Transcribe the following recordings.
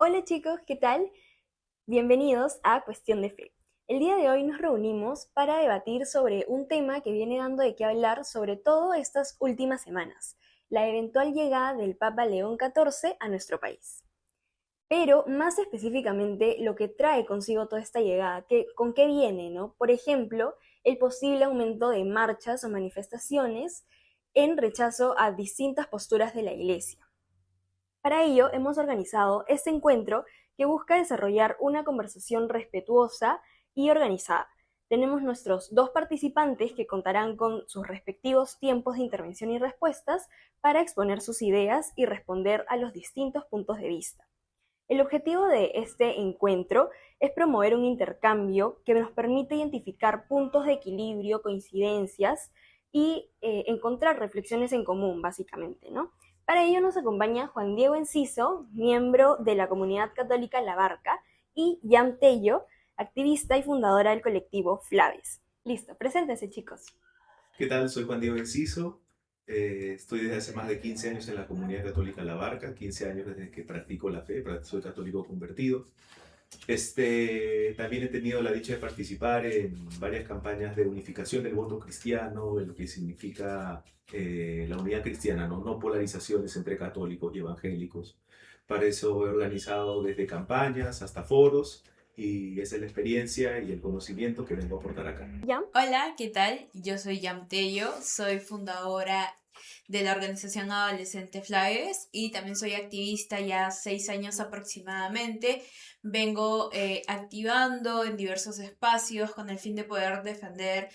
Hola chicos, ¿qué tal? Bienvenidos a Cuestión de Fe. El día de hoy nos reunimos para debatir sobre un tema que viene dando de qué hablar sobre todo estas últimas semanas, la eventual llegada del Papa León XIV a nuestro país. Pero más específicamente lo que trae consigo toda esta llegada, con qué viene, ¿no? Por ejemplo, el posible aumento de marchas o manifestaciones en rechazo a distintas posturas de la Iglesia. Para ello, hemos organizado este encuentro que busca desarrollar una conversación respetuosa y organizada. Tenemos nuestros dos participantes que contarán con sus respectivos tiempos de intervención y respuestas para exponer sus ideas y responder a los distintos puntos de vista. El objetivo de este encuentro es promover un intercambio que nos permite identificar puntos de equilibrio, coincidencias y encontrar reflexiones en común, básicamente, ¿no? Para ello nos acompaña Juan Diego Enciso, miembro de la Comunidad Católica La Barca, y Yam Tello, activista y fundadora del colectivo Flaves. Listo, preséntense chicos. ¿Qué tal? Soy Juan Diego Enciso. Estoy desde hace más de 15 años en la Comunidad Católica La Barca, 15 años desde que practico la fe, soy católico convertido. También he tenido la dicha de participar en varias campañas de unificación del mundo cristiano, de lo que significa la unidad cristiana, ¿no? No polarizaciones entre católicos y evangélicos. Para eso he organizado desde campañas hasta foros y esa es la experiencia y el conocimiento que vengo a aportar acá. ¿Yam? Hola, ¿qué tal? Yo soy Yam Tello, soy fundadora de la organización Adolescente Flaves y también soy activista ya 6 años aproximadamente. Vengo activando en diversos espacios con el fin de poder defender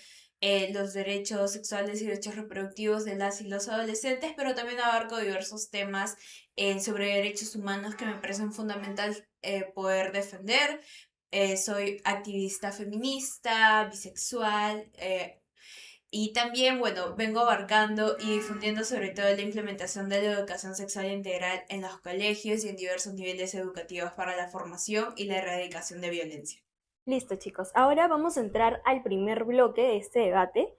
los derechos sexuales y derechos reproductivos de las y los adolescentes, pero también abarco diversos temas sobre derechos humanos que me parecen fundamental poder defender. Soy activista feminista, bisexual, y también, bueno, vengo abarcando y difundiendo sobre todo la implementación de la educación sexual integral en los colegios y en diversos niveles educativos para la formación y la erradicación de violencia. Listo chicos, ahora vamos a entrar al primer bloque de este debate.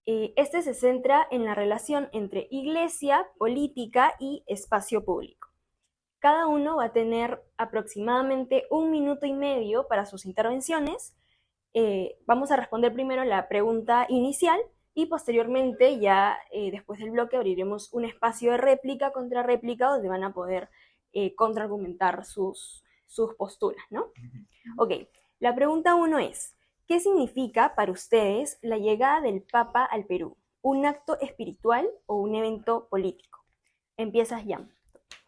Este se centra en la relación entre iglesia, política y espacio público. Cada uno va a tener aproximadamente 1 minuto y medio para sus intervenciones. Vamos a responder primero la pregunta inicial y posteriormente, ya después del bloque, abriremos un espacio de réplica contra réplica donde van a poder contraargumentar sus posturas, ¿no? Ok, la pregunta uno es, ¿qué significa para ustedes la llegada del Papa al Perú? ¿Un acto espiritual o un evento político? Empiezas ya.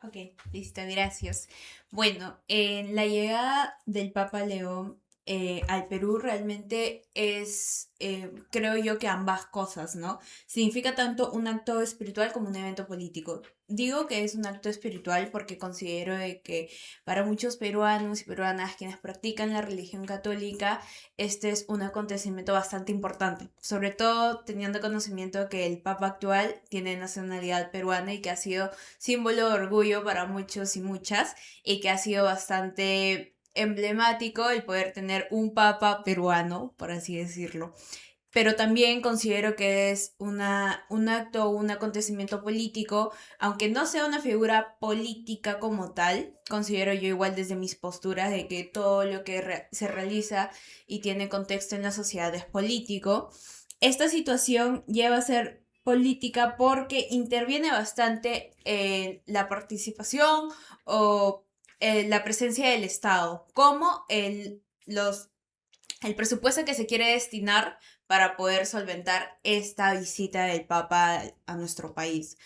Ok, listo, gracias. Bueno, la llegada del Papa León al Perú realmente es, creo yo que ambas cosas, ¿no? Significa tanto un acto espiritual como un evento político. Digo que es un acto espiritual porque considero de que para muchos peruanos y peruanas quienes practican la religión católica, este es un acontecimiento bastante importante, sobre todo teniendo conocimiento que el Papa actual tiene nacionalidad peruana y que ha sido símbolo de orgullo para muchos y muchas, y que ha sido bastante emblemático el poder tener un papa peruano, por así decirlo. Pero también considero que es un acto o un acontecimiento político, aunque no sea una figura política como tal, considero yo igual desde mis posturas de que todo lo que se realiza y tiene contexto en la sociedad es político. Esta situación lleva a ser política porque interviene bastante en la participación o la presencia del Estado, como el presupuesto que se quiere destinar para poder solventar esta visita del Papa a nuestro país.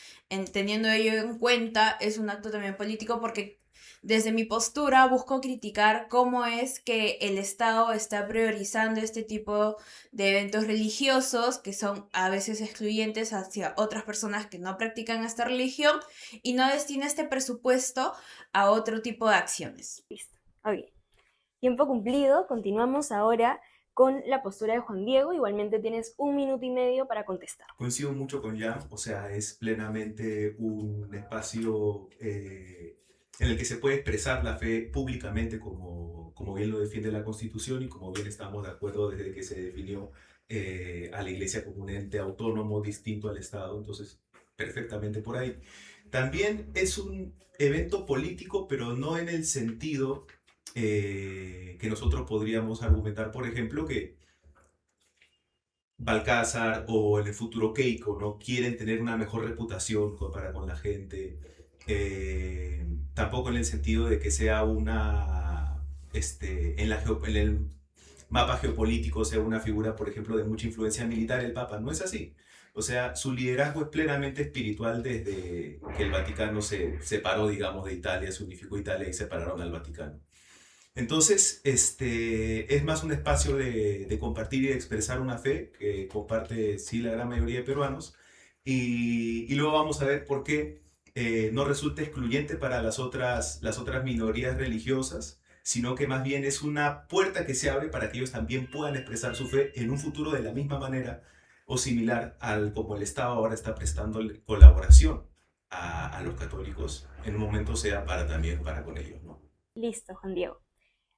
Teniendo ello en cuenta, es un acto también político porque desde mi postura busco criticar cómo es que el Estado está priorizando este tipo de eventos religiosos que son a veces excluyentes hacia otras personas que no practican esta religión y no destina este presupuesto a otro tipo de acciones. Listo. Ok. Tiempo cumplido. Continuamos ahora con la postura de Juan Diego. Igualmente tienes 1 minuto y medio para contestar. Coincido mucho con Jan, o sea, es plenamente un espacio en el que se puede expresar la fe públicamente como bien lo defiende la Constitución y como bien estamos de acuerdo desde que se definió a la Iglesia como un ente autónomo distinto al Estado. Entonces, perfectamente por ahí. También es un evento político, pero no en el sentido que nosotros podríamos argumentar, por ejemplo, que Balcázar o en el futuro Keiko, ¿no? Quieren tener una mejor reputación para con la gente. Tampoco en el sentido de que sea en el mapa geopolítico sea una figura, por ejemplo, de mucha influencia militar el Papa. No es así. O sea, su liderazgo es plenamente espiritual desde que el Vaticano se separó, digamos, de Italia, se unificó Italia y separaron al Vaticano. Entonces, es más un espacio de compartir y de expresar una fe que comparte, sí, la gran mayoría de peruanos. Y luego vamos a ver por qué no resulta excluyente para las otras minorías religiosas, sino que más bien es una puerta que se abre para que ellos también puedan expresar su fe en un futuro de la misma manera o similar al como el Estado ahora está prestando colaboración a los católicos, en un momento sea también para con ellos, ¿no? Listo, Juan Diego.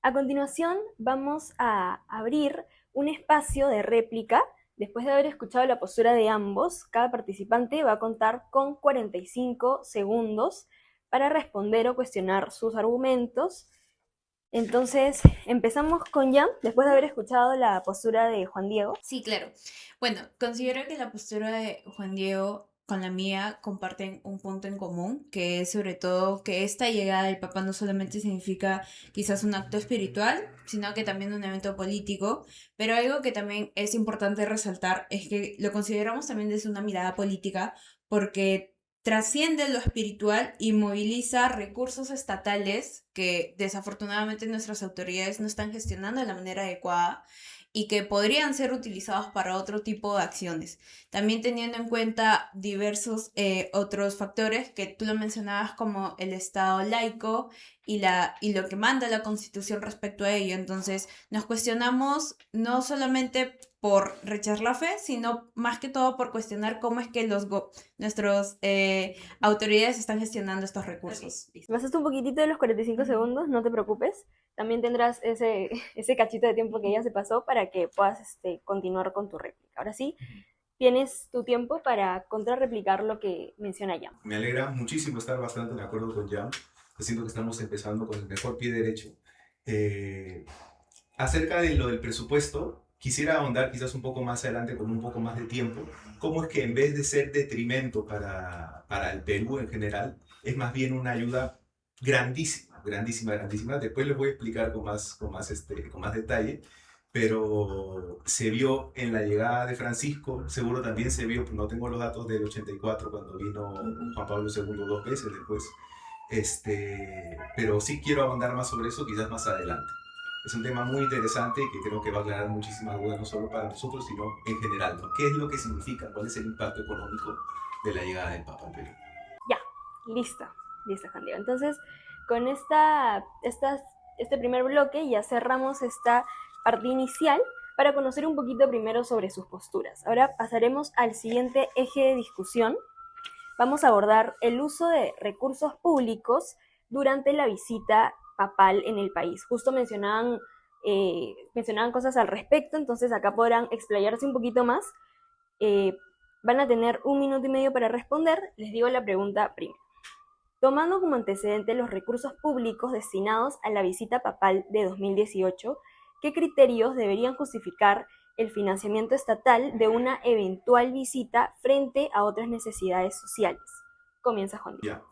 A continuación vamos a abrir un espacio de réplica. Después de haber escuchado la postura de ambos, cada participante va a contar con 45 segundos para responder o cuestionar sus argumentos. Entonces, empezamos con Jan, después de haber escuchado la postura de Juan Diego. Sí, claro. Bueno, considero que la postura de Juan Diego con la mía comparten un punto en común, que es sobre todo que esta llegada del Papa no solamente significa quizás un acto espiritual, sino que también un evento político, pero algo que también es importante resaltar es que lo consideramos también desde una mirada política, porque trasciende lo espiritual y moviliza recursos estatales que desafortunadamente nuestras autoridades no están gestionando de la manera adecuada y que podrían ser utilizados para otro tipo de acciones. También teniendo en cuenta diversos otros factores que tú lo mencionabas como el Estado laico y lo que manda la Constitución respecto a ello. Entonces nos cuestionamos no solamente por rechazar la fe, sino más que todo por cuestionar cómo es que nuestras autoridades están gestionando estos recursos. Pasaste un poquitito de los 45 segundos, no te preocupes. También tendrás ese cachito de tiempo que ya se pasó para que puedas continuar con tu réplica. Ahora sí, tienes tu tiempo para contrarreplicar lo que menciona Jan. Me alegra muchísimo estar bastante de acuerdo con Jan. Siento que estamos empezando con el mejor pie derecho. Acerca de lo del presupuesto, quisiera ahondar quizás un poco más adelante con un poco más de tiempo, cómo es que en vez de ser detrimento para el Perú en general, es más bien una ayuda grandísima, grandísima, grandísima. Después les voy a explicar con más detalle, pero se vio en la llegada de Francisco, seguro también se vio, no tengo los datos del 84 cuando vino Juan Pablo II 2 veces después, pero sí quiero ahondar más sobre eso quizás más adelante. Es un tema muy interesante y que creo que va a aclarar muchísimas dudas, no solo para nosotros, sino en general, ¿no? ¿Qué es lo que significa? ¿Cuál es el impacto económico de la llegada del Papa al Perú? Ya, listo, Juan Diego. Entonces, con este primer bloque ya cerramos esta parte inicial para conocer un poquito primero sobre sus posturas. Ahora pasaremos al siguiente eje de discusión. Vamos a abordar el uso de recursos públicos durante la visita papal en el país. Justo mencionaban cosas al respecto, entonces acá podrán explayarse un poquito más. Van a tener 1 minuto y medio para responder. Les digo la pregunta primero. Tomando como antecedente los recursos públicos destinados a la visita papal de 2018, ¿qué criterios deberían justificar el financiamiento estatal de una eventual visita frente a otras necesidades sociales? Comienza Juan Diego.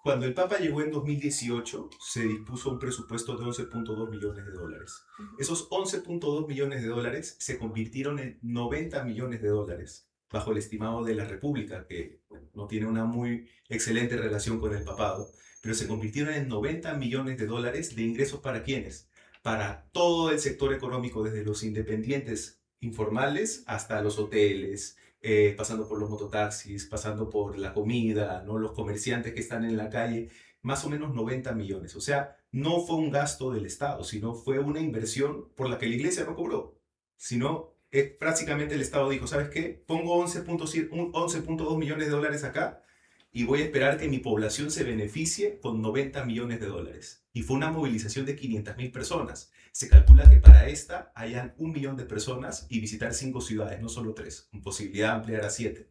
Cuando el Papa llegó en 2018, se dispuso un presupuesto de 11.2 millones de dólares. Esos 11.2 millones de dólares se convirtieron en 90 millones de dólares, bajo el estimado de la República, que no tiene una muy excelente relación con el papado, pero se convirtieron en 90 millones de dólares de ingresos ¿para quiénes? Para todo el sector económico, desde los independientes informales hasta los hoteles, pasando por los mototaxis, pasando por la comida, ¿no? Los comerciantes que están en la calle, más o menos 90 millones. O sea, no fue un gasto del Estado, sino fue una inversión por la que la iglesia no cobró, sino prácticamente el Estado dijo, ¿sabes qué? Pongo 11.2 millones de dólares acá y voy a esperar que mi población se beneficie con 90 millones de dólares. Y fue una movilización de 500.000 personas. Se calcula que para esta hayan 1 millón de personas y visitar 5 ciudades, no solo 3, con posibilidad de ampliar a 7.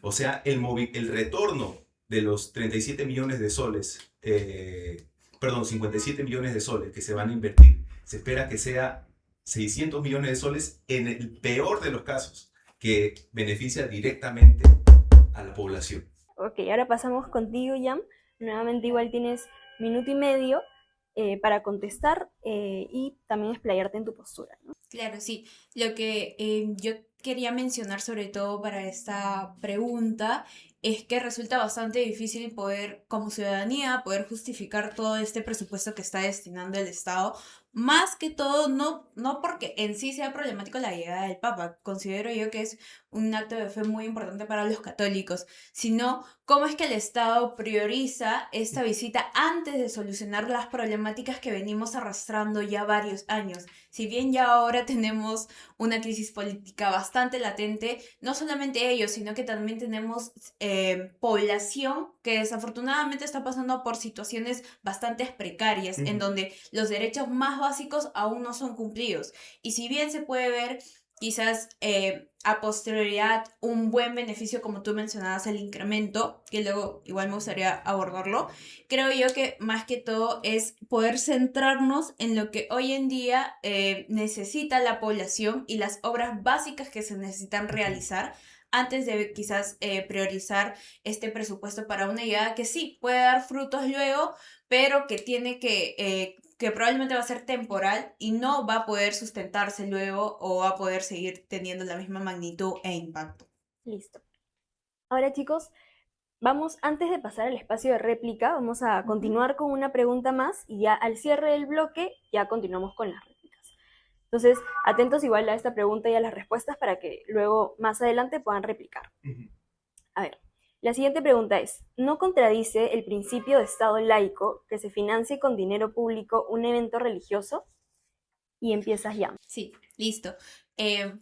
O sea, el retorno de los 37 millones de soles, 57 millones de soles que se van a invertir, se espera que sea 600 millones de soles en el peor de los casos, que beneficia directamente a la población. Ok, ahora pasamos contigo, Jan. Nuevamente igual tienes minuto y medio para contestar y también explayarte en tu postura, ¿no? Claro, sí. Lo que yo quería mencionar sobre todo para esta pregunta es que resulta bastante difícil poder, como ciudadanía, poder justificar todo este presupuesto que está destinando el Estado. Más que todo, no porque en sí sea problemático la llegada del Papa, considero yo que es un acto de fe muy importante para los católicos, sino cómo es que el Estado prioriza esta visita antes de solucionar las problemáticas que venimos arrastrando ya varios años. Si bien ya ahora tenemos una crisis política bastante latente, no solamente ellos, sino que también tenemos población que desafortunadamente está pasando por situaciones bastante precarias, en donde los derechos más básicos aún no son cumplidos. Y si bien se puede ver quizás a posterioridad un buen beneficio, como tú mencionabas, el incremento, que luego igual me gustaría abordarlo, creo yo que más que todo es poder centrarnos en lo que hoy en día necesita la población y las obras básicas que se necesitan realizar antes de quizás priorizar este presupuesto para una llegada que sí puede dar frutos luego, pero que tiene que probablemente va a ser temporal y no va a poder sustentarse luego o va a poder seguir teniendo la misma magnitud e impacto. Listo. Ahora, chicos, vamos, antes de pasar al espacio de réplica, vamos a continuar con una pregunta más y ya al cierre del bloque ya continuamos con las réplicas. Entonces, atentos igual a esta pregunta y a las respuestas para que luego más adelante puedan replicar. A ver, la siguiente pregunta es, ¿no contradice el principio de Estado laico que se financie con dinero público un evento religioso? Y empiezas ya. Sí, listo.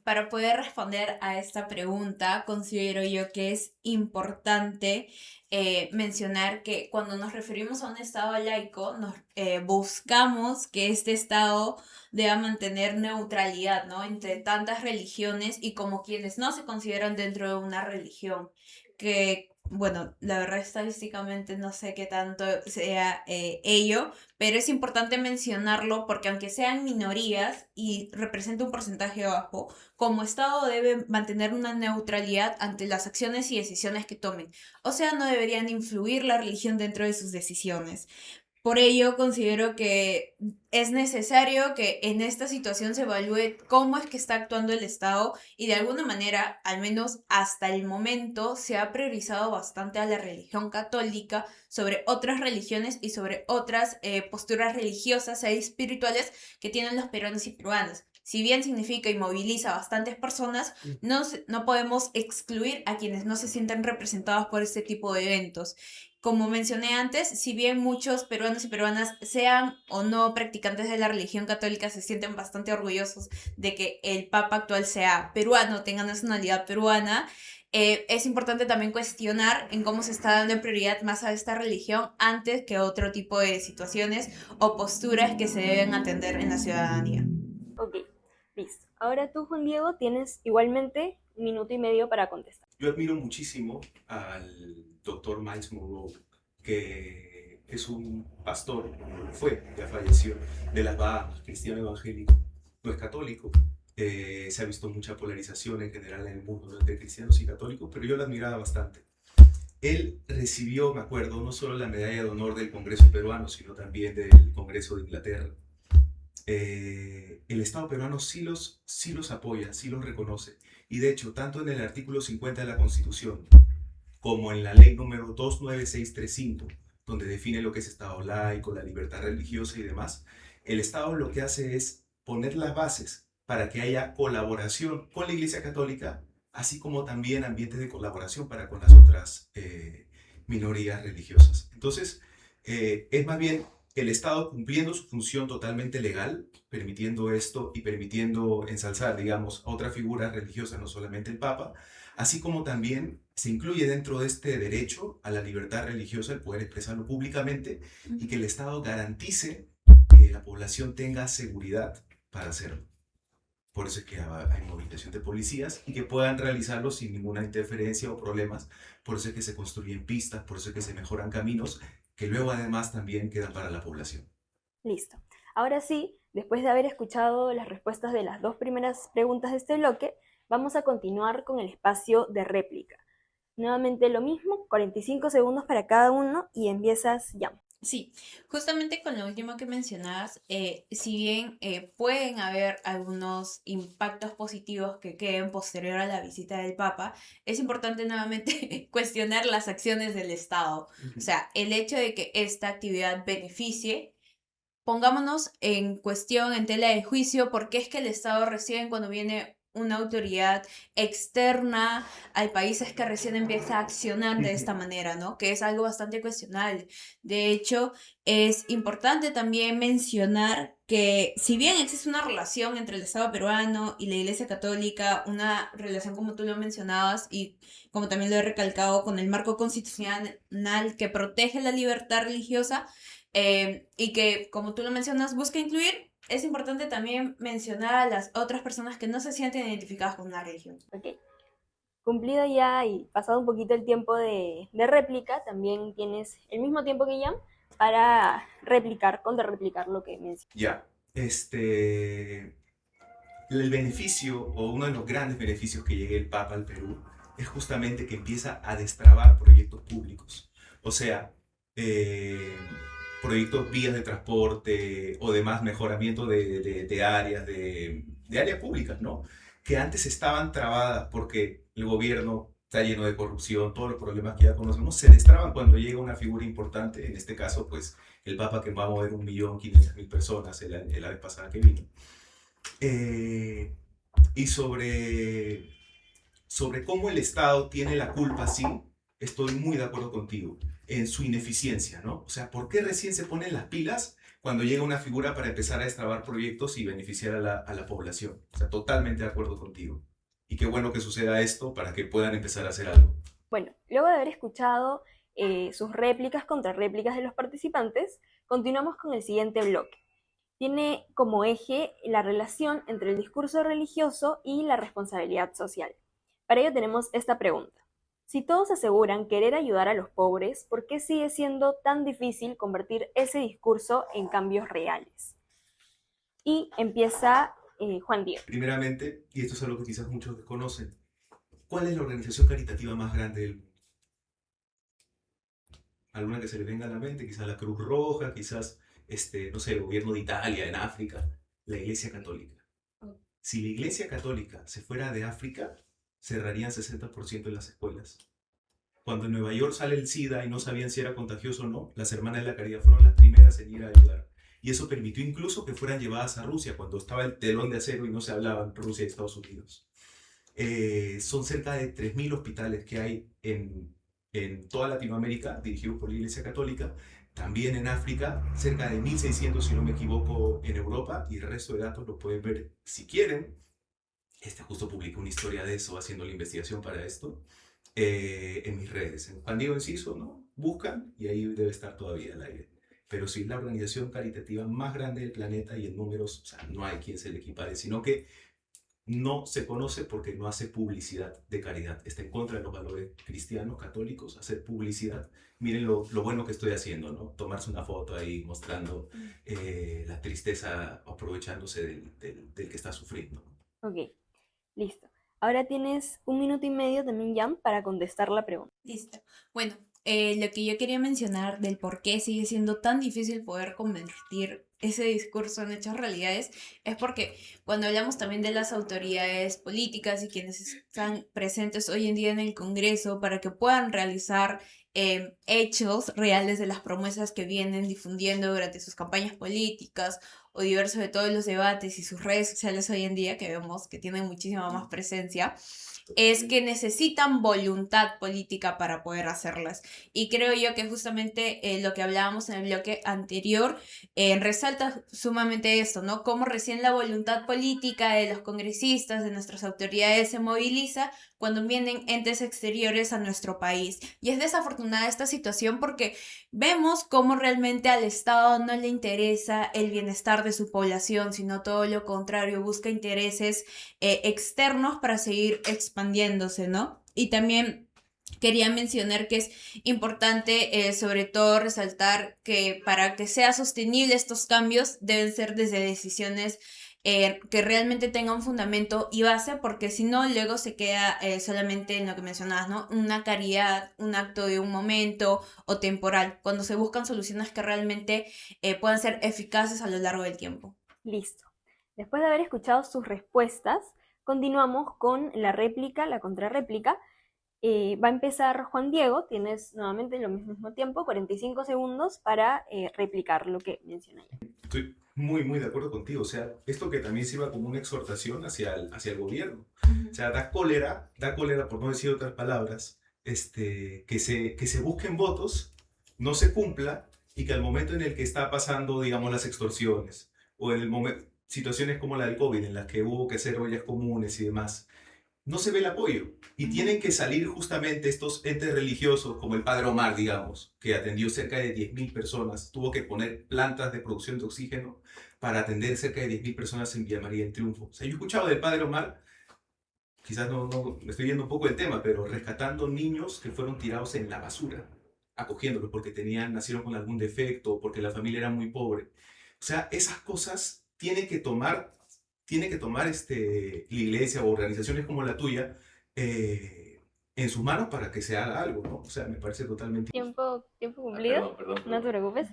Para poder responder a esta pregunta, considero yo que es importante mencionar que cuando nos referimos a un Estado laico, buscamos que este Estado deba mantener neutralidad, ¿no? Entre tantas religiones y como quienes no se consideran dentro de una religión. Que, bueno, la verdad estadísticamente no sé qué tanto sea ello, pero es importante mencionarlo porque aunque sean minorías y represente un porcentaje bajo, como Estado debe mantener una neutralidad ante las acciones y decisiones que tomen. O sea, no deberían influir la religión dentro de sus decisiones. Por ello, considero que es necesario que en esta situación se evalúe cómo es que está actuando el Estado y de alguna manera, al menos hasta el momento, se ha priorizado bastante a la religión católica sobre otras religiones y sobre otras posturas religiosas e espirituales que tienen los peruanos y peruanas. Si bien significa y moviliza a bastantes personas, no podemos excluir a quienes no se sienten representados por este tipo de eventos. Como mencioné antes, si bien muchos peruanos y peruanas sean o no practicantes de la religión católica, se sienten bastante orgullosos de que el Papa actual sea peruano, tenga nacionalidad peruana, es importante también cuestionar en cómo se está dando prioridad más a esta religión antes que otro tipo de situaciones o posturas que se deben atender en la ciudadanía. Ok, listo. Ahora tú, Juan Diego, tienes igualmente minuto y medio para contestar. Yo admiro muchísimo al doctor Miles Monroe, que es un pastor, ya falleció, de las Bahamas, cristiano evangélico, no es católico. Se ha visto mucha polarización en general en el mundo entre cristianos y católicos, pero yo lo admiraba bastante. Él recibió, me acuerdo, no solo la medalla de honor del Congreso peruano, sino también del Congreso de Inglaterra. El Estado peruano sí los apoya, sí los reconoce. Y de hecho, tanto en el artículo 50 de la Constitución como en la ley número 29635, donde define lo que es Estado laico, la libertad religiosa y demás, el Estado lo que hace es poner las bases para que haya colaboración con la Iglesia Católica, así como también ambientes de colaboración para con las otras minorías religiosas. Entonces, es más bien el Estado cumpliendo su función totalmente legal, permitiendo esto y permitiendo ensalzar, digamos, a otras figuras religiosas, no solamente el Papa, así como también se incluye dentro de este derecho a la libertad religiosa el poder expresarlo públicamente y que el Estado garantice que la población tenga seguridad para hacerlo. Por eso es que hay movilización de policías y que puedan realizarlo sin ninguna interferencia o problemas. Por eso es que se construyen pistas, por eso es que se mejoran caminos, que luego además también quedan para la población. Listo. Ahora sí, después de haber escuchado las respuestas de las dos primeras preguntas de este bloque, vamos a continuar con el espacio de réplica. Nuevamente lo mismo, 45 segundos para cada uno y empiezas ya. Sí, justamente con lo último que mencionabas, si bien pueden haber algunos impactos positivos que queden posterior a la visita del Papa, es importante nuevamente cuestionar las acciones del Estado. O sea, el hecho de que esta actividad beneficie, pongámonos en cuestión, en tela de juicio, por qué es que el Estado recién cuando viene una autoridad externa al país es que recién empieza a accionar de esta manera, ¿no? Que es algo bastante cuestionable. De hecho, es importante también mencionar que si bien existe una relación entre el Estado peruano y la Iglesia Católica, una relación como tú lo mencionabas y como también lo he recalcado con el marco constitucional que protege la libertad religiosa, y que, como tú lo mencionas, busca incluir, es importante también mencionar a las otras personas que no se sienten identificadas con una religión. Ok. Cumplido ya y pasado un poquito el tiempo de réplica, también tienes el mismo tiempo que Jan para replicar, contrarreplicar lo que mencionas. Ya, el beneficio o uno de los grandes beneficios que llegue el Papa al Perú es justamente que empieza a destrabar proyectos públicos. O sea, proyectos vías de transporte o demás mejoramiento de áreas, de áreas públicas, ¿no? Que antes estaban trabadas porque el gobierno está lleno de corrupción, todos los problemas que ya conocemos, se destraban cuando llega una figura importante, en este caso, pues, el Papa que va a mover 1.500.000 personas la vez pasada que vino. Y sobre cómo el Estado tiene la culpa, sí, estoy muy de acuerdo contigo, en su ineficiencia, ¿no? O sea, ¿por qué recién se ponen las pilas cuando llega una figura para empezar a destrabar proyectos y beneficiar a la población? O sea, totalmente de acuerdo contigo. Y qué bueno que suceda esto para que puedan empezar a hacer algo. Bueno, luego de haber escuchado sus réplicas contra réplicas de los participantes, continuamos con el siguiente bloque. Tiene como eje la relación entre el discurso religioso y la responsabilidad social. Para ello tenemos esta pregunta. Si todos aseguran querer ayudar a los pobres, ¿por qué sigue siendo tan difícil convertir ese discurso en cambios reales? Y empieza Juan Diego. Primeramente, y esto es algo que quizás muchos desconocen, ¿cuál es la organización caritativa más grande del mundo? Alguna que se le venga a la mente, quizás la Cruz Roja, quizás, no sé, el gobierno de Italia en África, la Iglesia Católica. Si la Iglesia Católica se fuera de África, cerrarían 60% de las escuelas. Cuando en Nueva York sale el SIDA y no sabían si era contagioso o no, las Hermanas de la Caridad fueron las primeras en ir a ayudar. Y eso permitió incluso que fueran llevadas a Rusia, cuando estaba el telón de acero y no se hablaba en Rusia y Estados Unidos. Son cerca de 3.000 hospitales que hay en toda Latinoamérica, dirigidos por la Iglesia Católica. También en África, cerca de 1.600, si no me equivoco, en Europa, y el resto de datos lo pueden ver si quieren. Justo publiqué una historia de eso, haciendo la investigación para esto, en mis redes. En Juan Diego Enciso, ¿no? Buscan y ahí debe estar todavía al aire. Pero sí es la organización caritativa más grande del planeta y en números, o sea, no hay quien se le equipare, sino que no se conoce porque no hace publicidad de caridad. Está en contra de los valores cristianos, católicos, hacer publicidad. Miren lo bueno que estoy haciendo, ¿no? Tomarse una foto ahí mostrando la tristeza, aprovechándose del que está sufriendo. Ok, listo. Ahora tienes 1 minuto y medio también, Jan, para contestar la pregunta. Listo. Bueno, lo que yo quería mencionar del por qué sigue siendo tan difícil poder convertir ese discurso en hechas realidades es porque cuando hablamos también de las autoridades políticas y quienes están presentes hoy en día en el Congreso para que puedan realizar hechos reales de las promesas que vienen difundiendo durante sus campañas políticas o diversos de todos los debates y sus redes sociales hoy en día, que vemos que tienen muchísima más presencia, es que necesitan voluntad política para poder hacerlas. Y creo yo que justamente lo que hablábamos en el bloque anterior resalta sumamente esto, ¿no? Cómo recién la voluntad política de los congresistas, de nuestras autoridades se moviliza cuando vienen entes exteriores a nuestro país. Y es desafortunada esta situación porque vemos cómo realmente al Estado no le interesa el bienestar de su población, sino todo lo contrario, busca intereses externos para seguir expandiéndose, ¿no? Y también quería mencionar que es importante, sobre todo, resaltar que para que sea sostenible estos cambios deben ser desde decisiones que realmente tengan fundamento y base, porque si no, luego se queda solamente en lo que mencionabas, ¿no? Una caridad, un acto de un momento o temporal, cuando se buscan soluciones que realmente puedan ser eficaces a lo largo del tiempo. Listo. Después de haber escuchado sus respuestas, continuamos con la réplica, la contrarréplica. Va a empezar Juan Diego, tienes nuevamente lo mismo tiempo, 45 segundos para replicar lo que menciona ella. Estoy muy de acuerdo contigo. O sea, esto que también sirva como una exhortación hacia el gobierno. O sea, da cólera, por no decir otras palabras, que se busquen votos, no se cumpla y que al momento en el que está pasando, digamos, las extorsiones o en el momento, situaciones como la del COVID en las que hubo que hacer ollas comunes y demás, no se ve el apoyo. Y tienen que salir justamente estos entes religiosos, como el Padre Omar, digamos, que atendió cerca de 10.000 personas, tuvo que poner plantas de producción de oxígeno para atender cerca de 10.000 personas en Villa María del Triunfo. O sea, yo he escuchado del Padre Omar, quizás no me estoy yendo un poco del tema, pero rescatando niños que fueron tirados en la basura, acogiéndolos porque nacieron con algún defecto, porque la familia era muy pobre. O sea, esas cosas tiene que tomar la iglesia o organizaciones como la tuya en sus manos para que se haga algo, ¿no? O sea, me parece totalmente... Tiempo cumplido, Perdón. no te preocupes.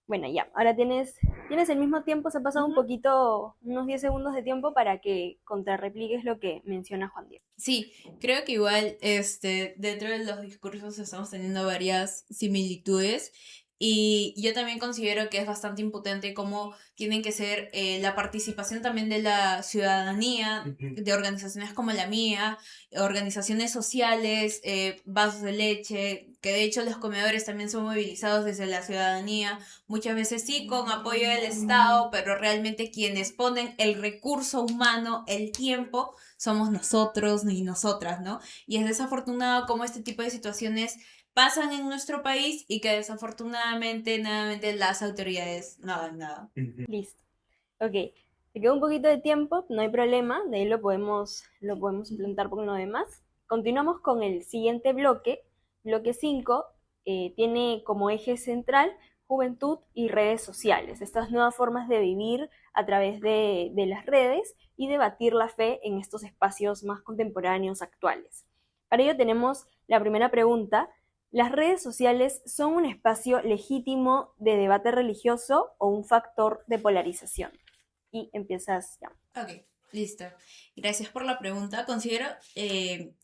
Bueno, ya, ahora tienes el mismo tiempo, se ha pasado un poquito, unos 10 segundos de tiempo para que contrarrepliques lo que menciona Juan Diego. Sí, creo que igual dentro de los discursos estamos teniendo varias similitudes y yo también considero que es bastante impotente cómo tienen que ser la participación también de la ciudadanía, de organizaciones como la mía, organizaciones sociales, vasos de leche, que de hecho los comedores también son movilizados desde la ciudadanía, muchas veces sí con apoyo del Estado, pero realmente quienes ponen el recurso humano, el tiempo, somos nosotros y nosotras, ¿no? Y es desafortunado cómo este tipo de situaciones pasan en nuestro país y que desafortunadamente, nuevamente, las autoridades no hagan nada. Listo. Ok, te quedó un poquito de tiempo, no hay problema, de ahí lo podemos implementar con lo demás. Continuamos con el siguiente bloque. Bloque 5 tiene como eje central juventud y redes sociales, estas nuevas formas de vivir a través de las redes y debatir la fe en estos espacios más contemporáneos, actuales. Para ello tenemos la primera pregunta. ¿Las redes sociales son un espacio legítimo de debate religioso o un factor de polarización? Y empiezas ya. Ok, listo. Gracias por la pregunta. Considero,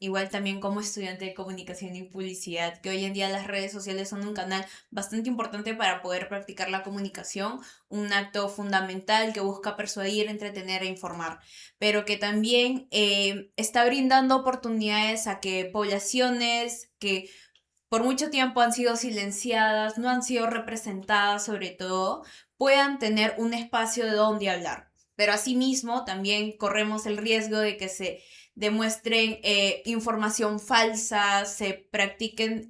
igual también como estudiante de comunicación y publicidad, que hoy en día las redes sociales son un canal bastante importante para poder practicar la comunicación, un acto fundamental que busca persuadir, entretener e informar, pero que también está brindando oportunidades a que poblaciones que por mucho tiempo han sido silenciadas, no han sido representadas sobre todo, puedan tener un espacio de donde hablar. Pero asimismo también corremos el riesgo de que se demuestren información falsa, se practiquen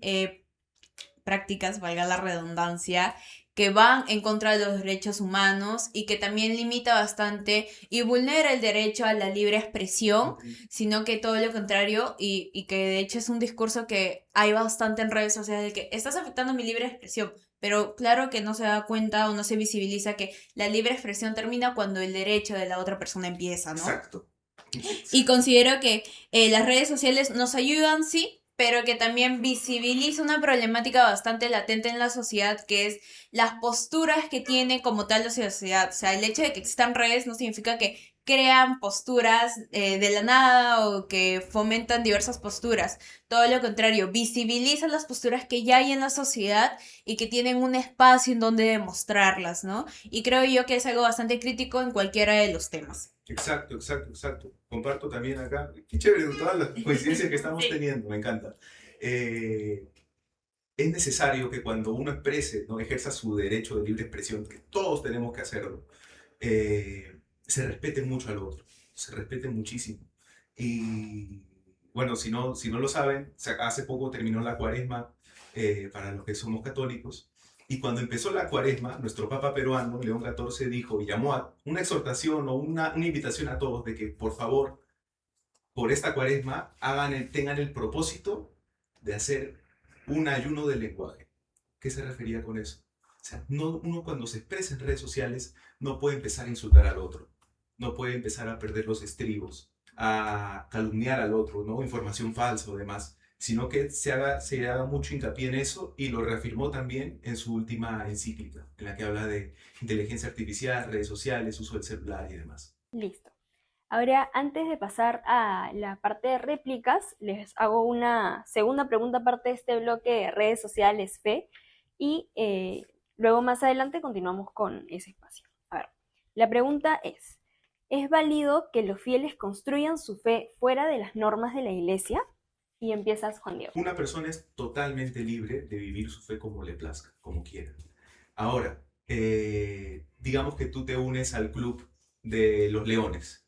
prácticas, valga la redundancia, que van en contra de los derechos humanos y que también limita bastante y vulnera el derecho a la libre expresión, sino que todo lo contrario y que de hecho es un discurso que hay bastante en redes sociales de que estás afectando mi libre expresión, pero claro que no se da cuenta o no se visibiliza que la libre expresión termina cuando el derecho de la otra persona empieza, ¿no? Exacto. Y considero que las redes sociales nos ayudan, sí, pero que también visibiliza una problemática bastante latente en la sociedad, que es las posturas que tiene como tal la sociedad. O sea, el hecho de que existan redes no significa que crean posturas de la nada o que fomentan diversas posturas. Todo lo contrario, visibilizan las posturas que ya hay en la sociedad y que tienen un espacio en donde demostrarlas, ¿no? Y creo yo que es algo bastante crítico en cualquiera de los temas. Exacto. Comparto también acá. Qué chévere todas las coincidencias que estamos teniendo, me encanta. Es necesario que cuando uno exprese, ¿no? Ejerza su derecho de libre expresión, que todos tenemos que hacerlo, se respete mucho al otro, se respete muchísimo. Y bueno, si no lo saben, hace poco terminó la cuaresma para los que somos católicos. Y cuando empezó la cuaresma, nuestro Papa peruano, León XIV, dijo y llamó a una exhortación o una invitación a todos de que, por favor, por esta cuaresma, tengan el propósito de hacer un ayuno del lenguaje. ¿Qué se refería con eso? O sea, uno cuando se expresa en redes sociales no puede empezar a insultar al otro, no puede empezar a perder los estribos, a calumniar al otro, ¿no? Información falsa o demás, sino que se haga mucho hincapié en eso, y lo reafirmó también en su última encíclica, en la que habla de inteligencia artificial, redes sociales, uso del celular y demás. Listo. Ahora, antes de pasar a la parte de réplicas, les hago una segunda pregunta aparte de este bloque de redes sociales, fe, y luego más adelante continuamos con ese espacio. A ver, la pregunta ¿es válido que los fieles construyan su fe fuera de las normas de la iglesia? Y empiezas, Juan Diego. Una persona es totalmente libre de vivir su fe como le plazca, como quiera. Ahora, digamos que tú te unes al club de los Leones,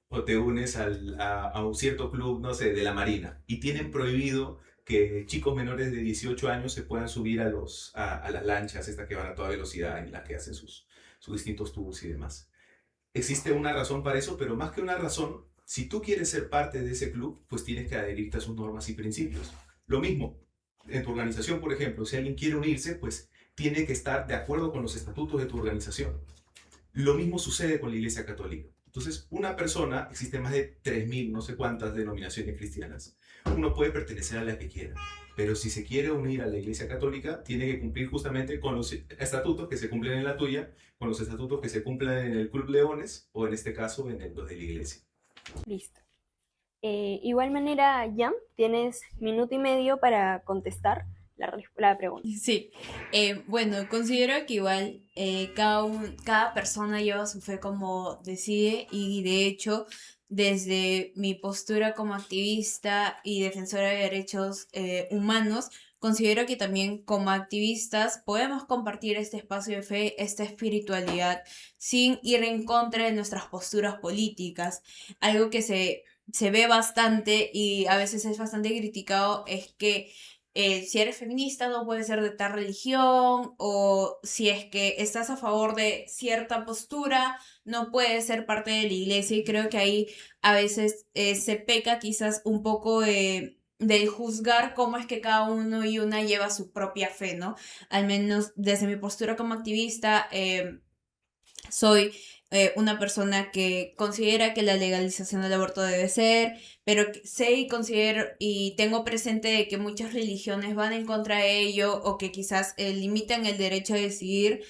o te unes a un cierto club, no sé, de la Marina, y tienen prohibido que chicos menores de 18 años se puedan subir a las lanchas estas que van a toda velocidad, en las que hacen sus distintos tours y demás. Existe una razón para eso, pero más que una razón, si tú quieres ser parte de ese club, pues tienes que adherirte a sus normas y principios. Lo mismo, en tu organización, por ejemplo, si alguien quiere unirse, pues tiene que estar de acuerdo con los estatutos de tu organización. Lo mismo sucede con la Iglesia Católica. Entonces, una persona, existen más de 3.000, no sé cuántas denominaciones cristianas, uno puede pertenecer a la que quiera, pero si se quiere unir a la Iglesia Católica, tiene que cumplir justamente con los estatutos que se cumplen en la tuya, con los estatutos que se cumplen en el Club Leones, o en este caso, en los de la Iglesia. Listo. Igual manera, Jan, tienes minuto y medio para contestar la pregunta. Sí, bueno, considero que igual cada persona lleva su fe como decide, y de hecho, desde mi postura como activista y defensora de derechos humanos, considero que también como activistas podemos compartir este espacio de fe, esta espiritualidad, sin ir en contra de nuestras posturas políticas. Algo que se ve bastante y a veces es bastante criticado es que si eres feminista no puedes ser de tal religión, o si es que estás a favor de cierta postura no puedes ser parte de la iglesia, y creo que ahí a veces se peca quizás un poco del juzgar cómo es que cada uno y una lleva su propia fe, ¿no? Al menos desde mi postura como activista, soy una persona que considera que la legalización del aborto debe ser, pero sé y considero y tengo presente de que muchas religiones van en contra de ello, o que quizás limitan el derecho a decidir,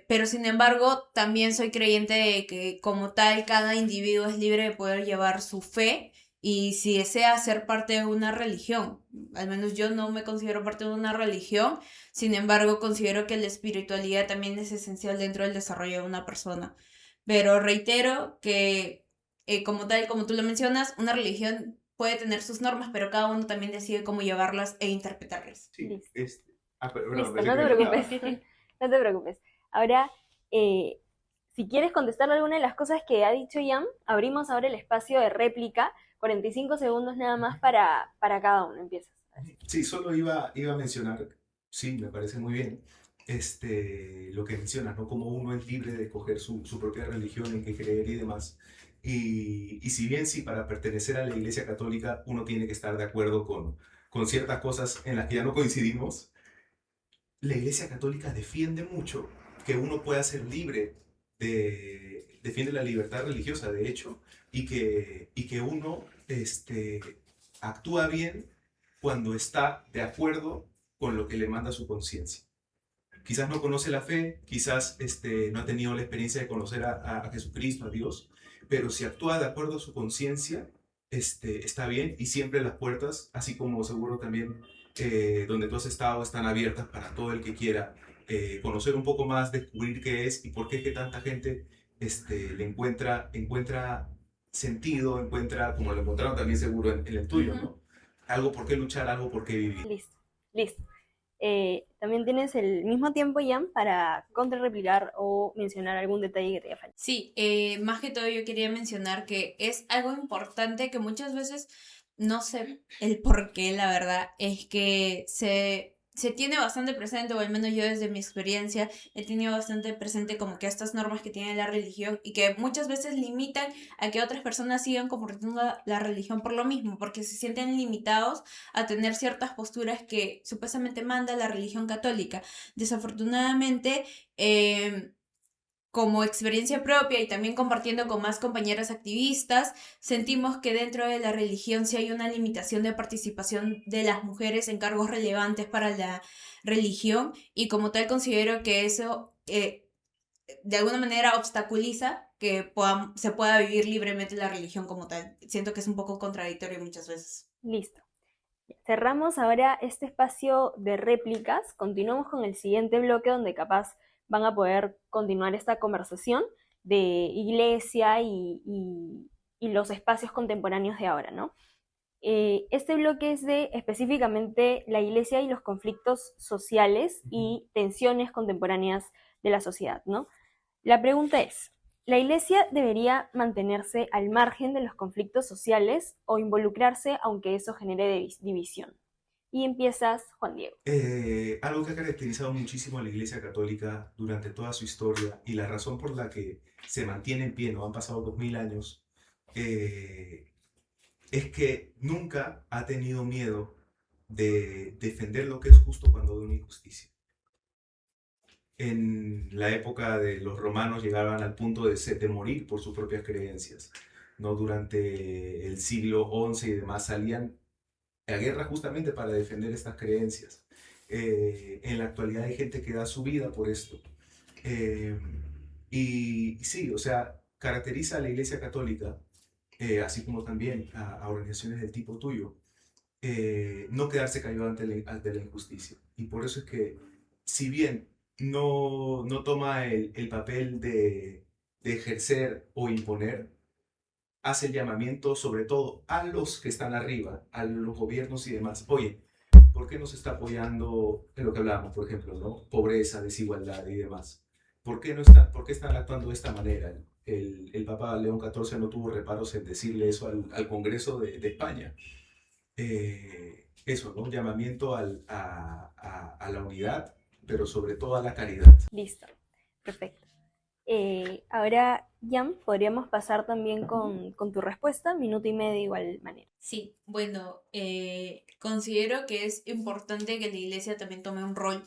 pero sin embargo también soy creyente de que como tal cada individuo es libre de poder llevar su fe, y si desea ser parte de una religión. Al menos yo no me considero parte de una religión, sin embargo considero que la espiritualidad también es esencial dentro del desarrollo de una persona. Pero reitero que, como tal, como tú lo mencionas, una religión puede tener sus normas, pero cada uno también decide cómo llevarlas e interpretarlas. Sí, Listo. perdón, Listo, no te preocupes. No te preocupes. Ahora, si quieres contestar alguna de las cosas que ha dicho Jan, abrimos ahora el espacio de réplica. 45 segundos nada más para cada uno. Empiezas. Sí, solo iba a mencionar, sí, me parece muy bien, lo que mencionas, ¿no? Como uno es libre de escoger su propia religión, en qué creer y demás. Y si bien sí, para pertenecer a la Iglesia Católica uno tiene que estar de acuerdo con ciertas cosas en las que ya no coincidimos, la Iglesia Católica defiende mucho que uno pueda ser libre, defiende la libertad religiosa, de hecho, y que uno actúa bien cuando está de acuerdo con lo que le manda su conciencia. Quizás no conoce la fe, quizás no ha tenido la experiencia de conocer a Jesucristo, a Dios, pero si actúa de acuerdo a su conciencia, está bien, y siempre las puertas, así como seguro también donde tú has estado, están abiertas para todo el que quiera conocer un poco más, descubrir qué es y por qué es que tanta gente le encuentra sentido, encuentra, como lo encontraron también seguro en el tuyo, ¿no? Algo por qué luchar, algo por qué vivir. Listo. También tienes el mismo tiempo, Jan, para contrarreplicar o mencionar algún detalle que te haya faltado. Sí, más que todo yo quería mencionar que es algo importante que muchas veces no sé el por qué, la verdad, es que se se tiene bastante presente, o al menos yo desde mi experiencia he tenido bastante presente como que estas normas que tiene la religión y que muchas veces limitan a que otras personas sigan compartiendo la religión por lo mismo, porque se sienten limitados a tener ciertas posturas que supuestamente manda la religión católica. Desafortunadamente, como experiencia propia y también compartiendo con más compañeras activistas, sentimos que dentro de la religión sí hay una limitación de participación de las mujeres en cargos relevantes para la religión, y como tal considero que eso de alguna manera obstaculiza que se pueda vivir libremente la religión como tal. Siento que es un poco contradictorio muchas veces. Listo. Cerramos ahora este espacio de réplicas. Continuamos con el siguiente bloque donde capaz van a poder continuar esta conversación de iglesia y los espacios contemporáneos de ahora, ¿no? Este bloque es de específicamente la iglesia y los conflictos sociales y tensiones contemporáneas de la sociedad, ¿no? La pregunta es, ¿la iglesia debería mantenerse al margen de los conflictos sociales o involucrarse aunque eso genere división? Y empiezas, Juan Diego. Algo que ha caracterizado muchísimo a la Iglesia Católica durante toda su historia y la razón por la que se mantiene en pie, no han pasado 2000 años, es que nunca ha tenido miedo de defender lo que es justo cuando ve una injusticia. En la época de los romanos llegaban al punto de morir por sus propias creencias, ¿no? Durante el siglo XI y demás salían a guerra justamente para defender estas creencias. En la actualidad hay gente que da su vida por esto. Y sí, o sea, caracteriza a la Iglesia Católica, así como también a organizaciones del tipo tuyo, no quedarse callado ante la injusticia. Y por eso es que, si bien no toma el papel de ejercer o imponer, hace el llamamiento sobre todo a los que están arriba, a los gobiernos y demás. Oye, ¿por qué no se está apoyando en lo que hablábamos, por ejemplo, ¿no? Pobreza, desigualdad y demás? ¿Por qué están actuando de esta manera? El Papa León XIV no tuvo reparos en decirle eso al Congreso de España. Eso, ¿no? Un llamamiento a la unidad, pero sobre todo a la caridad. Listo, perfecto. Ahora, Jan, podríamos pasar también con tu respuesta, minuto y medio de igual manera. Sí, bueno, considero que es importante que la iglesia también tome un rol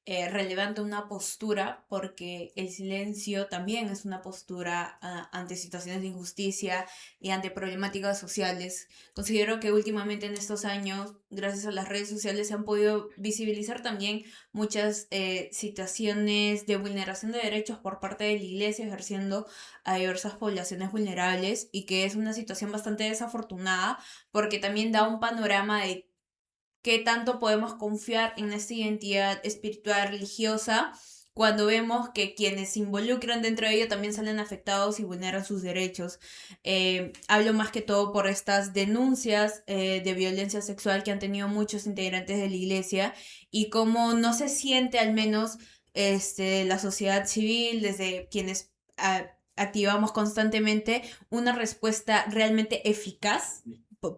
relevante, una postura, porque el silencio también es una postura ante situaciones de injusticia y ante problemáticas sociales. Considero que últimamente en estos años, gracias a las redes sociales, se han podido visibilizar también muchas situaciones de vulneración de derechos por parte de la iglesia ejerciendo a diversas poblaciones vulnerables, y que es una situación bastante desafortunada porque también da un panorama de qué tanto podemos confiar en esta identidad espiritual religiosa cuando vemos que quienes se involucran dentro de ello también salen afectados y vulneran sus derechos. Hablo más que todo por estas denuncias de violencia sexual que han tenido muchos integrantes de la iglesia, y cómo no se siente al menos la sociedad civil, desde quienes activamos constantemente, una respuesta realmente eficaz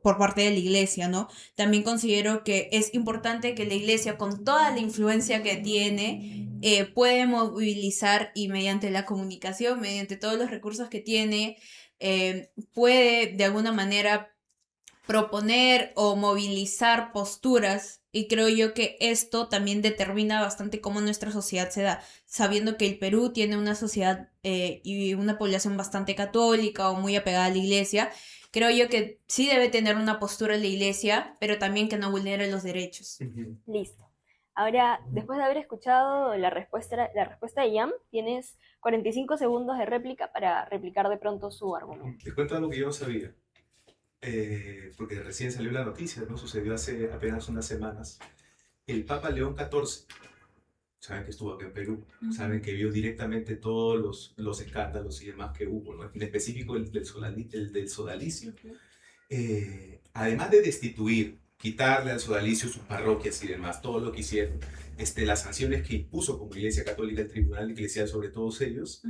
por parte de la iglesia, ¿no? También considero que es importante que la iglesia, con toda la influencia que tiene, puede movilizar, y mediante la comunicación, mediante todos los recursos que tiene, puede de alguna manera proponer o movilizar posturas, y creo yo que esto también determina bastante cómo nuestra sociedad se da, sabiendo que el Perú tiene una sociedad y una población bastante católica o muy apegada a la iglesia. Creo yo que sí debe tener una postura en la iglesia, pero también que no vulnere los derechos. Listo. Ahora, después de haber escuchado la respuesta de Jan, tienes 45 segundos de réplica para replicar de pronto su argumento. Les cuento algo que yo no sabía, porque recién salió la noticia, ¿no? Sucedió hace apenas unas semanas. El Papa León XIV, saben que estuvo acá en Perú, saben que vio directamente todos los escándalos y demás que hubo, ¿no? En específico el del sodalicio. Además de destituir, quitarle al sodalicio sus parroquias y demás, todo lo que hicieron, las sanciones que impuso como Iglesia Católica el Tribunal Eclesial sobre todos ellos,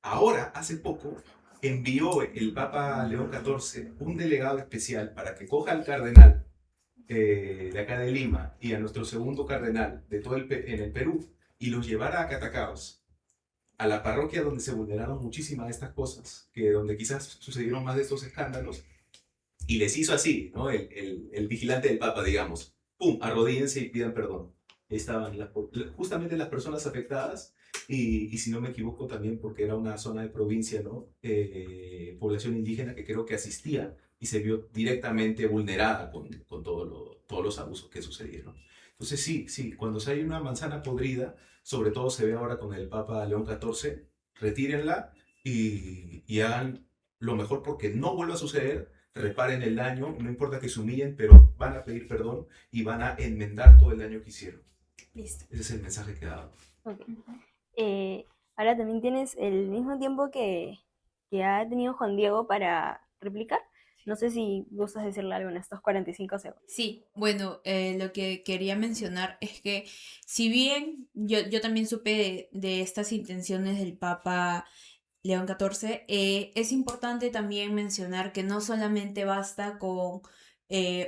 ahora, hace poco, envió el Papa León XIV un delegado especial para que coja al cardenal de acá de Lima y a nuestro segundo cardenal de todo en el Perú y los llevara a Catacaos, a la parroquia donde se vulneraron muchísimas de estas cosas, que donde quizás sucedieron más de estos escándalos, y les hizo así, ¿no? El vigilante del Papa, digamos, ¡pum!, arrodíllense y pidan perdón. Ahí estaban justamente las personas afectadas, y si no me equivoco también porque era una zona de provincia, ¿no? Población indígena que creo que asistía y se vio directamente vulnerada con todos los abusos que sucedieron. Entonces sí, sí, cuando se hay una manzana podrida, sobre todo se ve ahora con el Papa León XIV, retírenla y hagan lo mejor porque no vuelva a suceder, reparen el daño, no importa que se humillen, pero van a pedir perdón y van a enmendar todo el daño que hicieron. Listo. Ese es el mensaje que ha dado. Okay. Ahora también tienes el mismo tiempo que ha tenido Juan Diego para replicar. No sé si gustas decirle algo en estos 45 segundos. Sí, bueno, lo que quería mencionar es que si bien yo también supe de estas intenciones del Papa León XIV, es importante también mencionar que no solamente basta con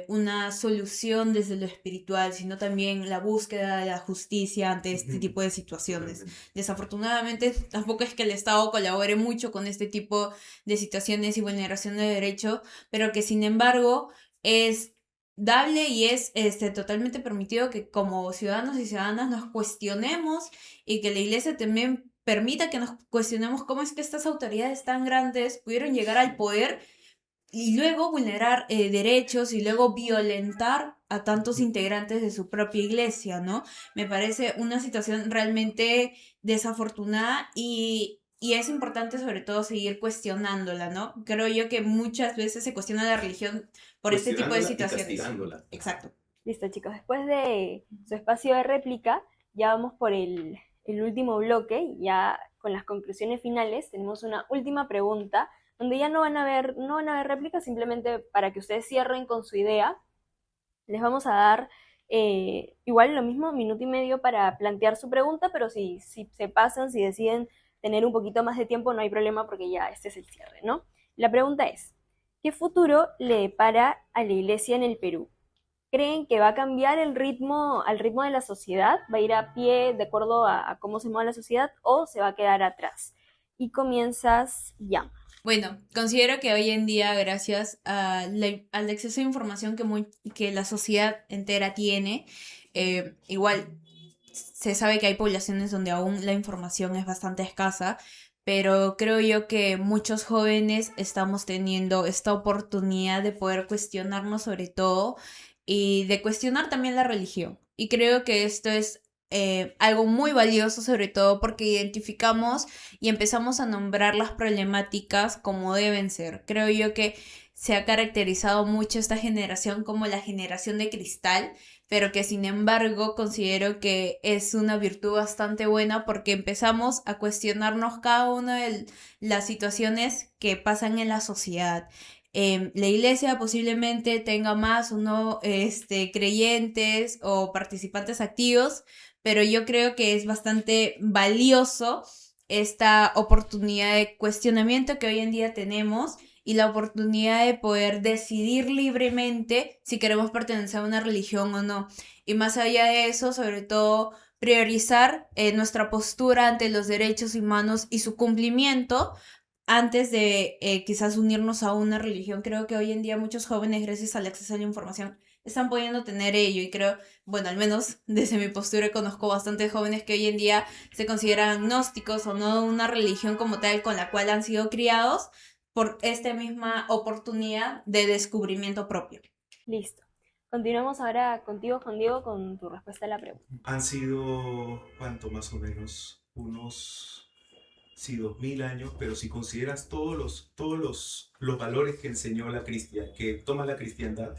una solución desde lo espiritual, sino también la búsqueda de la justicia ante este tipo de situaciones. Desafortunadamente, tampoco es que el Estado colabore mucho con este tipo de situaciones y vulneración de derechos, pero que sin embargo es dable y es totalmente permitido que como ciudadanos y ciudadanas nos cuestionemos y que la iglesia también permita que nos cuestionemos cómo es que estas autoridades tan grandes pudieron llegar al poder y luego vulnerar derechos y luego violentar a tantos integrantes de su propia iglesia, ¿no? Me parece una situación realmente desafortunada y es importante sobre todo seguir cuestionándola, ¿no? Creo yo que muchas veces se cuestiona la religión por este tipo de situaciones. Y castigándola. Exacto. Listo, chicos. Después de su espacio de réplica, ya vamos por el último bloque, y ya con las conclusiones finales tenemos una última pregunta donde ya no van a haber réplicas, simplemente para que ustedes cierren con su idea. Les vamos a dar igual lo mismo, 1.5 minutos para plantear su pregunta, pero si se pasan, si deciden tener un poquito más de tiempo, no hay problema porque ya este es el cierre, ¿no? La pregunta es, ¿qué futuro le depara a la iglesia en el Perú? ¿Creen que va a cambiar al ritmo de la sociedad? ¿Va a ir a pie de acuerdo a cómo se mueve la sociedad o se va a quedar atrás? Y comienzas ya. Bueno, considero que hoy en día, gracias al exceso de información que la sociedad entera tiene, igual se sabe que hay poblaciones donde aún la información es bastante escasa, pero creo yo que muchos jóvenes estamos teniendo esta oportunidad de poder cuestionarnos sobre todo y de cuestionar también la religión. Y creo que esto es algo muy valioso, sobre todo porque identificamos y empezamos a nombrar las problemáticas como deben ser. Creo yo que se ha caracterizado mucho esta generación como la generación de cristal, pero que sin embargo considero que es una virtud bastante buena porque empezamos a cuestionarnos cada una de las situaciones que pasan en la sociedad. La iglesia posiblemente tenga más o no creyentes o participantes activos, pero yo creo que es bastante valioso esta oportunidad de cuestionamiento que hoy en día tenemos y la oportunidad de poder decidir libremente si queremos pertenecer a una religión o no. Y más allá de eso, sobre todo, priorizar nuestra postura ante los derechos humanos y su cumplimiento antes de quizás unirnos a una religión. Creo que hoy en día muchos jóvenes, gracias al acceso a la información, están pudiendo tener ello y creo, bueno, al menos desde mi postura conozco bastantes jóvenes que hoy en día se consideran agnósticos o no una religión como tal con la cual han sido criados por esta misma oportunidad de descubrimiento propio. Listo. Continuamos ahora contigo, Juan Diego, con tu respuesta a la pregunta. Han sido, ¿cuánto más o menos? Unos, sí, 2000 años, pero si consideras todos los valores que enseñó que toma la cristiandad,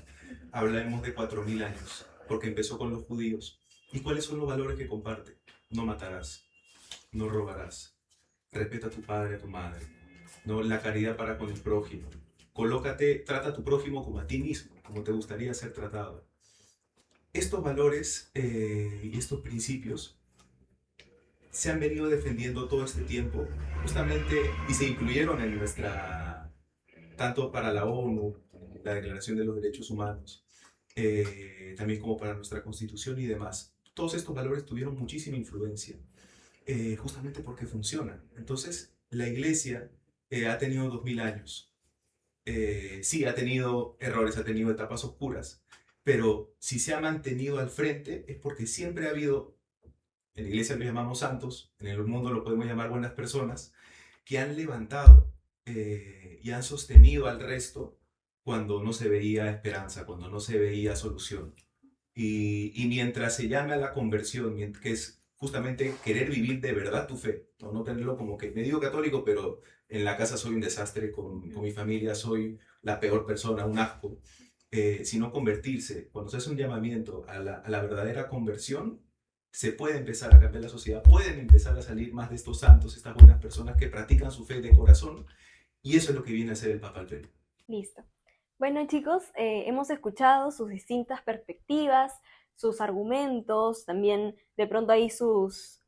hablamos de 4000 años, porque empezó con los judíos. ¿Y cuáles son los valores que comparte? No matarás, no robarás, respeta a tu padre, a tu madre, ¿no? La caridad para con el prójimo. Trata a tu prójimo como a ti mismo, como te gustaría ser tratado. Estos valores y estos principios se han venido defendiendo todo este tiempo, justamente, y se incluyeron en tanto para la ONU, la Declaración de los Derechos Humanos, también como para nuestra constitución y demás. Todos estos valores tuvieron muchísima influencia, justamente porque funcionan. Entonces, la iglesia ha tenido 2000 años. Sí, ha tenido errores, ha tenido etapas oscuras, pero si se ha mantenido al frente es porque siempre ha habido, en la iglesia los llamamos santos, en el mundo lo podemos llamar buenas personas, que han levantado y han sostenido al resto cuando no se veía esperanza, cuando no se veía solución. Y mientras se llame a la conversión, que es justamente querer vivir de verdad tu fe, no tenerlo como que me digo católico, pero en la casa soy un desastre, con mi familia soy la peor persona, un asco, sino convertirse. Cuando se hace un llamamiento a la verdadera conversión, se puede empezar a cambiar la sociedad, pueden empezar a salir más de estos santos, estas buenas personas que practican su fe de corazón, y eso es lo que viene a ser el Papa al Perú. Listo. Bueno, chicos, hemos escuchado sus distintas perspectivas, sus argumentos, también de pronto ahí sus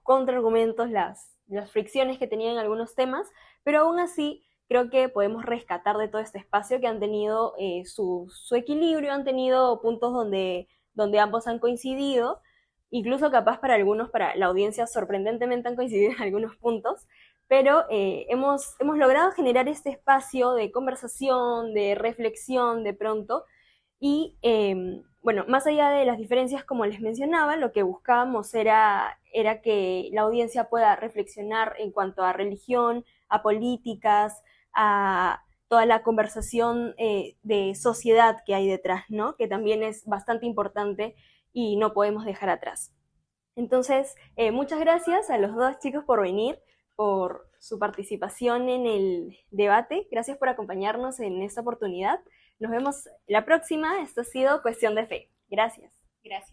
contraargumentos, las fricciones que tenían en algunos temas, pero aún así creo que podemos rescatar de todo este espacio que han tenido su equilibrio, han tenido puntos donde ambos han coincidido, incluso capaz para algunos, para la audiencia, sorprendentemente han coincidido en algunos puntos, pero hemos logrado generar este espacio de conversación, de reflexión de pronto, y bueno, más allá de las diferencias, como les mencionaba, lo que buscábamos era que la audiencia pueda reflexionar en cuanto a religión, a políticas, a toda la conversación de sociedad que hay detrás, ¿no? Que también es bastante importante y no podemos dejar atrás. Entonces, muchas gracias a los dos chicos por venir, por su participación en el debate. Gracias por acompañarnos en esta oportunidad. Nos vemos la próxima. Esto ha sido Cuestión de Fe. Gracias. Gracias.